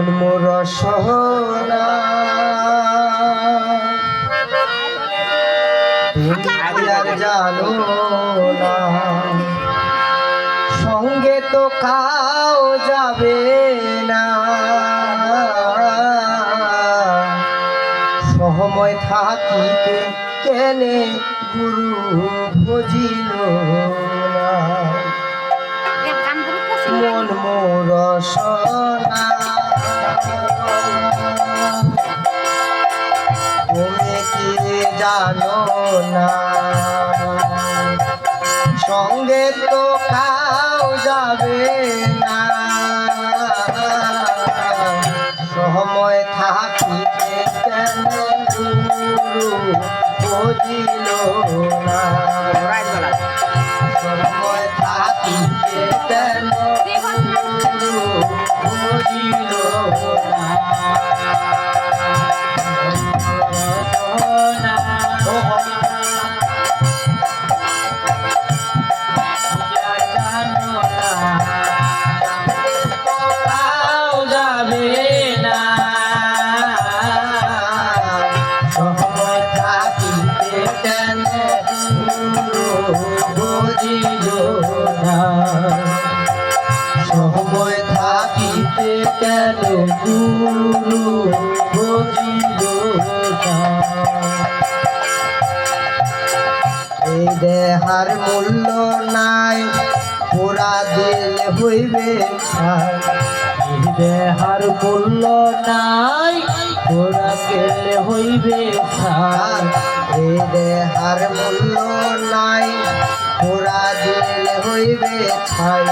মন মোর সোনা তুমি আর জানো না, সঙ্গে তো কাউ যাবে না, সময় থাকিতে কেনে গুরু বুঝিল না। মন মোর সোনা তুমি কি জানো না, সঙ্গে তো কাউ যাবে না, সময় থাকিতে কেন গুরু বুঝিল না, সময় থাকিতে কেন গুরু বুঝিল না। সময় থাকিতে কেন গুরু বুঝিল না। এই দেহার মূল্য নাই, পুরা দিল হইবে ছাই। এই দেহার মূল্য নাই, পুরা গেলে হইবে ছাই। এই দেহার মূল্য নাই, পুরা দিল হইবে ছাই।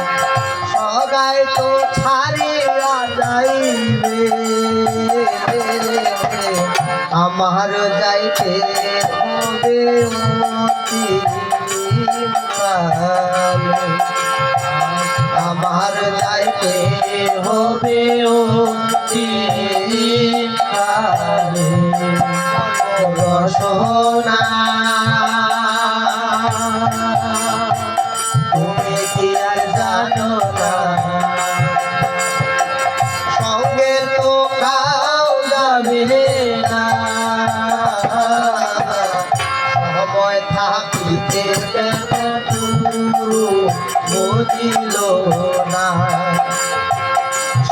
সগাই তো ছাড়িয়া যাইবে, আমার যাইতে হবে আমার যাইতে হবে সোনা তুমি কি আর জানো না, সঙ্গে তো কাউ যাবে না, সময় থাকিতে গুরু বুঝিল না,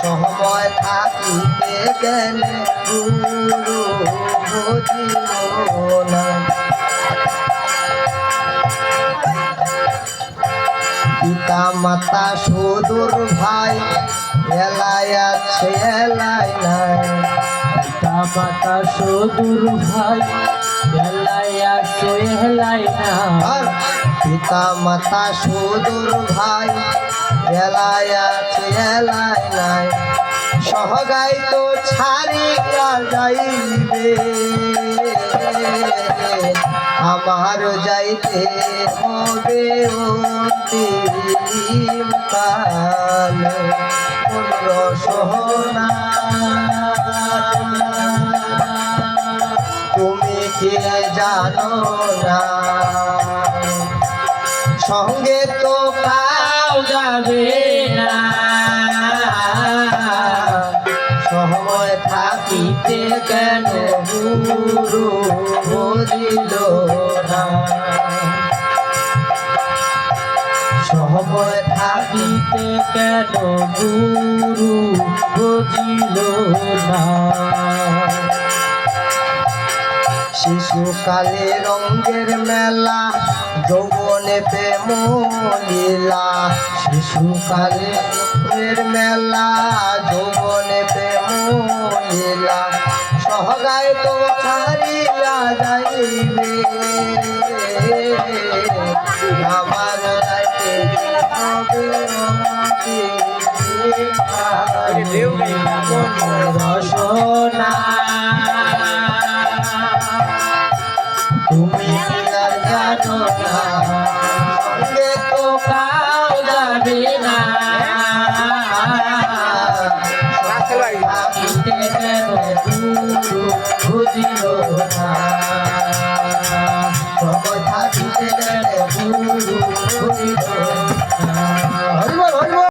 সময় থাকিতে গেলে গুরু বুঝিল না। পিতা মাতা সুদূর ভাই, এলায় আছে এলায় নাই। পিতা মাতা সুদূর ভাই, এলায় আছে এলায় নাই। পিতা মাতা সুদূর ভাই, এলায় আছে এলায় নাই। সহগাই তো ছাড়িয়া যাইবে, আমার যাইতে হবে অন্তিম কালে। সোনা তুমি কি জানো না, সঙ্গে তো কাউ যাবে না, সময় থাকিতে কেন গুরু বুঝিল না, সময় থাকিতে কেন গুরু বুঝিল না। শিশুকালে রঙের মেলা, যৌবনে প্রেম লীলা। শিশুকালে রঙের মেলা, যৌবনে প্রেম লীলা। সহগাই তো ছাড়িয়া যাইবে, আমার যাইতে হবে সোনা তুমি আর জানো না, সঙ্গে তো কাউ যাবে না, বুঝিল না।